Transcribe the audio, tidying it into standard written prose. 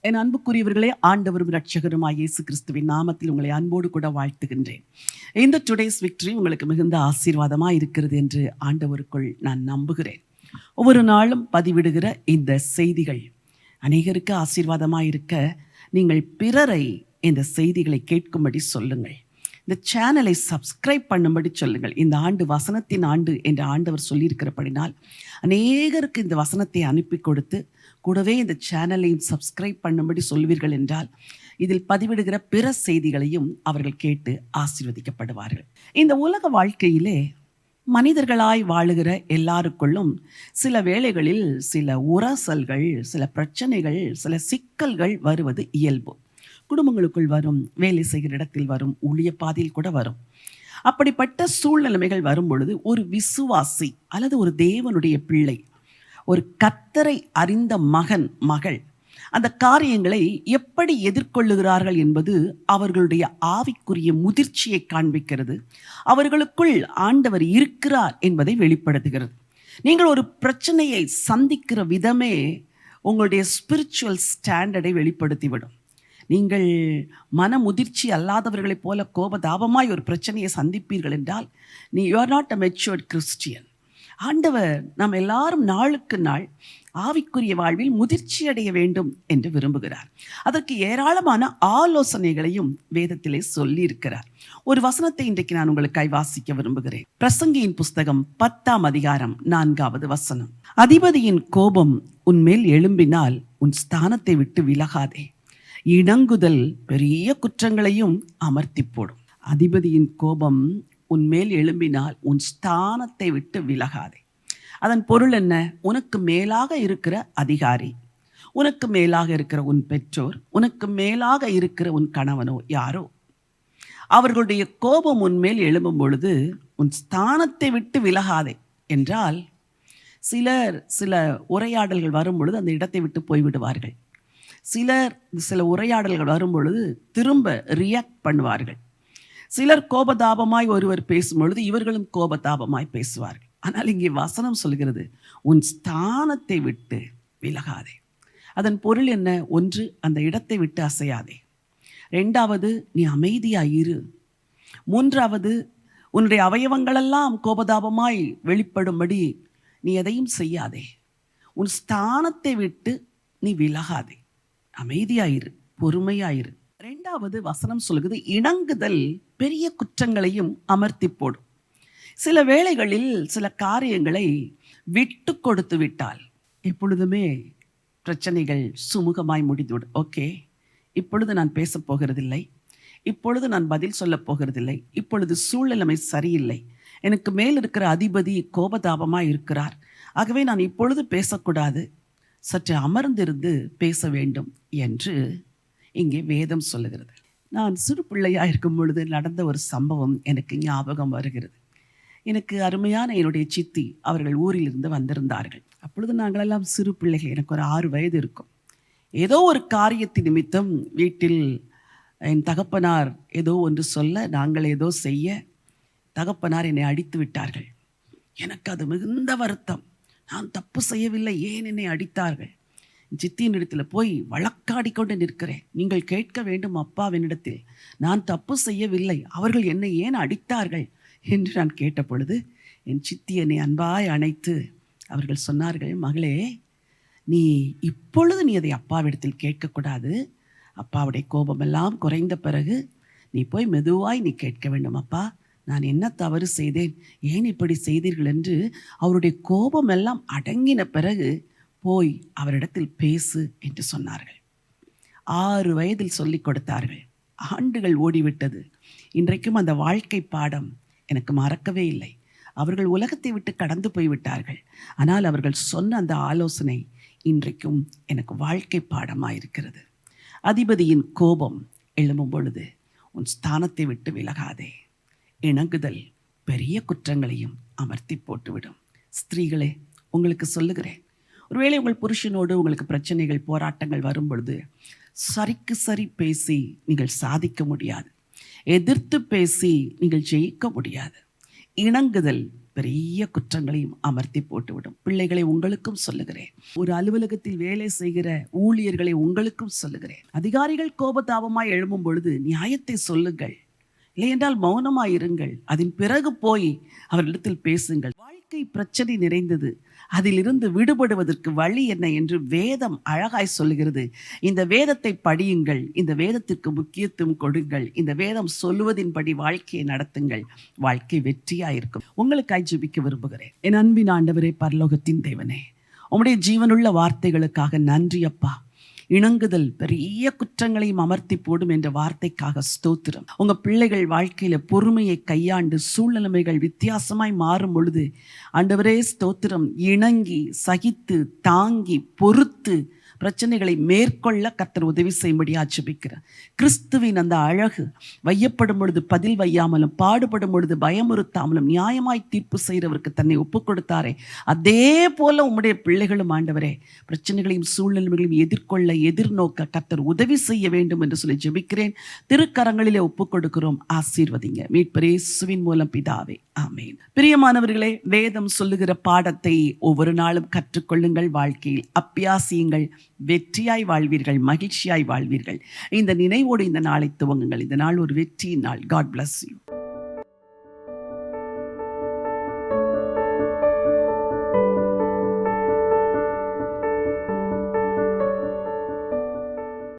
என் அன்புக்குரியவர்களே, ஆண்டவரும் இரட்சகருமாய் இயேசு கிறிஸ்துவின் நாமத்தில் உங்களை அன்போடு கூட வாழ்த்துகின்றேன். இந்த டுடேஸ் விக்டரி உங்களுக்கு மிகுந்த ஆசீர்வாதமாக இருக்கிறது என்று ஆண்டவருக்குள் நான் நம்புகிறேன். ஒவ்வொரு நாளும் பதிவிடுகிற இந்த செய்திகள் அநேகருக்கு ஆசீர்வாதமாக இருக்க நீங்கள் பிறரை இந்த செய்திகளை கேட்கும்படி சொல்லுங்கள். இந்த சேனலை சப்ஸ்கிரைப் பண்ணும்படி சொல்லுங்கள். இந்த ஆண்டு வசனத்தின் ஆண்டு என்று ஆண்டவர் சொல்லியிருக்கிறபடினால் அநேகருக்கு இந்த வசனத்தை அனுப்பி கொடுத்து கூடவே இந்த சேனலையும் சப்ஸ்கிரைப் பண்ணும்படி சொல்வீர்கள் என்றால் இதில் பதிவிடுகிற பிற செய்திகளையும் அவர்கள் கேட்டு ஆசீர்வதிக்கப்படுவார்கள். இந்த உலக வாழ்க்கையிலே மனிதர்களாய் வாழுகிற எல்லாருக்குள்ளும் சில வேளைகளில் சில உரசல்கள், சில பிரச்சனைகள், சில சிக்கல்கள் வருவது இயல்பு. குடும்பங்களுக்குள் வரும், வேலை செய்கிற இடத்தில் வரும், ஊழிய பாதையில் கூட வரும். அப்படிப்பட்ட சூழ்நிலைமைகள் வரும் பொழுது ஒரு விசுவாசி அல்லது ஒரு தேவனுடைய பிள்ளை, ஒரு கர்த்தரை அறிந்த மகன் மகள் அந்த காரியங்களை எப்படி எதிர்கொள்ளுகிறார்கள் என்பது அவர்களுடைய ஆவிக்குரிய முதிர்ச்சியை காண்பிக்கிறது. அவர்களுக்குள் ஆண்டவர் இருக்கிறார் என்பதை வெளிப்படுத்துகிறது. நீங்கள் ஒரு பிரச்சனையை சந்திக்கிற விதமே உங்களுடைய ஸ்பிரிச்சுவல் ஸ்டாண்டர்டை வெளிப்படுத்திவிடும். நீங்கள் மன முதிர்ச்சி அல்லாதவர்களைப் போல கோபதாபமாய் ஒரு பிரச்சனையை சந்திப்பீர்கள் என்றால் you are not a matured Christian. ஆண்டவர் நாம் எல்லாரும் நாளுக்கு நாள் ஆவிக்குரிய வாழ்வில் முதிர்ச்சி அடைய வேண்டும் என்று விரும்புகிறார். அதற்கு ஏராளமான ஆலோசனைகளையும் வேதத்திலே சொல்லியிருக்கிறார். ஒரு வசனத்தை இன்றைக்கு நான் உங்களுக்காய் வாசிக்க விரும்புகிறேன். பிரசங்கியின் புஸ்தகம் 10ஆம் அதிகாரம் 4வது வசனம். அதிபதியின் கோபம் உன்மேல் எழும்பினால் உன் ஸ்தானத்தை விட்டு விலகாதே, இணங்குதல் பெரிய குற்றங்களையும் அமர்த்தி போடும். அதிபதியின் கோபம் உன்மேல் எழும்பினால் உன் ஸ்தானத்தை விட்டு விலகாதே. அதன் பொருள் என்ன? உனக்கு மேலாக இருக்கிற அதிகாரி, உனக்கு மேலாக இருக்கிற உன் பெற்றோர், உனக்கு மேலாக இருக்கிற உன் கணவனோ யாரோ, அவர்களுடைய கோபம் உன்மேல் எழும்பும் பொழுது உன் ஸ்தானத்தை விட்டு விலகாதே என்றால், சில உரையாடல்கள் வரும் பொழுது அந்த இடத்தை விட்டு போய்விடுவார்கள். சில உரையாடல்கள் வரும் பொழுது திரும்ப ரியாக்ட் பண்ணுவார்கள். சிலர் கோபதாபமாய் ஒருவர் பேசும் பொழுது இவர்களும் கோபதாபமாய் பேசுவார்கள். ஆனால் இங்கே வசனம் சொல்கிறது, உன் ஸ்தானத்தை விட்டு விலகாதே. அதன் பொருள் என்ன? ஒன்று, அந்த இடத்தை விட்டு அசையாதே. 2வது, நீ அமைதியாயிரு. 3வது, உன்னுடைய அவயவங்களெல்லாம் கோபதாபமாய் வெளிப்படும்படி நீ எதையும் செய்யாதே. உன் ஸ்தானத்தை விட்டு நீ விலகாதே, அமைதியாயிரு, பொறுமையாயிரு. 2வது வசனம் சொல்லுகிறது, இணங்குதல் பெரிய குற்றங்களையும் அமர்த்தி போடும். சில வேளைகளில் சில காரியங்களை விட்டு கொடுத்து விட்டால் எப்பொழுதுமே பிரச்சனைகள் சுமூகமாய் முடிந்துவிடும். ஓகே, இப்பொழுது நான் பேசப் போகிறதில்லை, இப்பொழுது நான் பதில் சொல்லப் போகிறதில்லை, இப்பொழுது சூழ்நிலைமை சரியில்லை, எனக்கு மேல் இருக்கிற அதிபதி கோபதாபமாய் இருக்கிறார், ஆகவே நான் இப்பொழுது பேசக்கூடாது, சற்று அமர்ந்திருந்து பேச வேண்டும் என்று இங்கே வேதம் சொல்லுகிறது. நான் சிறு பிள்ளையாக இருக்கும் பொழுது நடந்த ஒரு சம்பவம் எனக்கு ஞாபகம் வருகிறது. எனக்கு அருமையான என்னுடைய சித்தி அவர்கள் ஊரிலிருந்து வந்திருந்தார்கள். அப்பொழுது நாங்களெல்லாம் சிறு பிள்ளைகள், எனக்கு ஒரு 6 வயது இருக்கும். ஏதோ ஒரு காரியத்தின் நிமித்தம் வீட்டில் என் தகப்பனார் ஏதோ ஒன்று சொல்ல, நாங்கள் ஏதோ செய்ய தகப்பனார் என்னை அடித்து விட்டார்கள். எனக்கு அது மிகுந்த வருத்தம். நான் தப்பு செய்யவில்லை, ஏன் என்னை அடித்தார்கள்? சித்தியின் இடத்துல போய் வழக்காடி கொண்டு நிற்கிறேன். நீங்கள் கேட்க வேண்டும் அப்பாவினிடத்தில், நான் தப்பு செய்யவில்லை, அவர்கள் என்னை ஏன் அடித்தார்கள் என்று நான் கேட்ட பொழுது என் சித்தி என்னை அன்பாய் அணைத்து அவர்கள் சொன்னார்கள், மகளே, நீ இப்பொழுது நீ அதை அப்பாவிடத்தில் கேட்கக்கூடாது. அப்பாவுடைய கோபமெல்லாம் குறைந்த பிறகு நீ போய் மெதுவாய் நீ கேட்க வேண்டும். அப்பா, நான் என்ன தவறு செய்தேன், ஏன் இப்படி செய்தீர்கள் என்று அவருடைய கோபமெல்லாம் அடங்கின பிறகு போய் அவரிடத்தில் பேசு என்று சொன்னார்கள். 6 வயதில் சொல்லிக் கொடுத்தார்கள். ஆண்டுகள் ஓடிவிட்டது. இன்றைக்கும் அந்த வாழ்க்கை பாடம் எனக்கு மறக்கவே இல்லை. அவர்கள் உலகத்தை விட்டு கடந்து போய்விட்டார்கள். ஆனால் அவர்கள் சொன்ன அந்த ஆலோசனை இன்றைக்கும் எனக்கு வாழ்க்கை பாடமாக இருக்கிறது. அதிபதியின் கோபம் எழும்பும் பொழுது உன் ஸ்தானத்தை விட்டு விலகாதே, இணங்குதல் பெரிய குற்றங்களையும் அமர்த்தி போட்டுவிடும். ஸ்திரீகளே, உங்களுக்கு சொல்லுகிறேன், ஒருவேளை உங்கள் புருஷனோடு உங்களுக்கு பிரச்சனைகள், போராட்டங்கள் வரும் பொழுது சரிக்கு சரி பேசி நீங்கள் சாதிக்க முடியாது, எதிர்த்து பேசி நீங்கள் ஜெயிக்க முடியாது. இணங்குதல் பெரிய குற்றங்களையும் அமர்த்தி போட்டுவிடும். பிள்ளைகளை உங்களுக்கும் சொல்லுகிறேன், ஒரு அலுவலகத்தில் வேலை செய்கிற ஊழியர்களை உங்களுக்கும் சொல்லுகிறேன். அதிகாரிகள் கோபதாபமாய் எழும்பும் பொழுது நியாயத்தை சொல்லுங்கள், இல்லையென்றால் மௌனமாயிருங்கள். அதன் பிறகு போய் அவரிடத்தில் பேசுங்கள். வாழ்க்கை பிரச்சனை நிறைந்தது, அதிலிருந்து விடுபடுவதற்கு வழி என்ன என்று வேதம் அழகாய் சொல்லுகிறது. இந்த வேதத்தை படியுங்கள், இந்த வேதத்திற்கு முக்கியத்துவம் கொடுங்கள், இந்த வேதம் சொல்லுவதின்படி வாழ்க்கையை நடத்துங்கள். வாழ்க்கை வெற்றியாயிருக்கும். உங்களுக்காய் ஜெபிக்க விரும்புகிறேன். என் அன்பின் ஆண்டவரே, பரலோகத்தின் தேவனே, உம்முடைய ஜீவனுள்ள வார்த்தைகளுக்காக நன்றி அப்பா. இணங்குதல் பெரிய குற்றங்களையும் அமர்த்தி போடும் என்ற வார்த்தைக்காக ஸ்தோத்திரம். உங்க பிள்ளைகள் வாழ்க்கையில பொறுமையை கையாண்டு சூழ்நிலைமைகள் வித்தியாசமாய் மாறும் பொழுது ஆண்டவரே ஸ்தோத்திரம், இணங்கி சகித்து தாங்கி பொறுத்து பிரச்சனைகளை மேற்கொள்ள கர்த்தர் உதவி செய்யும்படியா ஜெபிக்கிறேன். கிறிஸ்துவின் அந்த அழகு வையப்படும் பொழுது பதில் வையாமலும், பாடுபடும் பொழுது பயமுறுத்தாமலும், நியாயமாய் தீர்ப்பு செய்கிறவருக்கு தன்னை ஒப்புக் கொடுத்தாரே, அதே போல உம்முடைய பிள்ளைகளும் ஆண்டவரே பிரச்சனைகளையும் சூழ்நிலைகளையும் எதிர்கொள்ள எதிர்நோக்க கர்த்தர் உதவி செய்ய வேண்டும் என்று சொல்லி ஜெபிக்கிறேன். திருக்கரங்களிலே ஒப்புக் கொடுக்கிறோம். ஆசீர்வதிங்க மீட்பர் இயேசுவின் மூலம் பிதாவே, ஆமேன். பிரியமானவர்களே, வேதம் சொல்லுகிற பாடத்தை ஒவ்வொரு நாளும் கற்றுக்கொள்ளுங்கள், வாழ்க்கையில் அப்பியாசியுங்கள், வெற்றியாய் வாழ்வீர்கள், மகிழ்ச்சியாய் வாழ்வீர்கள். இந்த நினைவோடு இந்த நாளை துவங்குங்கள். இந்த நாள் ஒரு வெற்றியின் நாள். God bless you.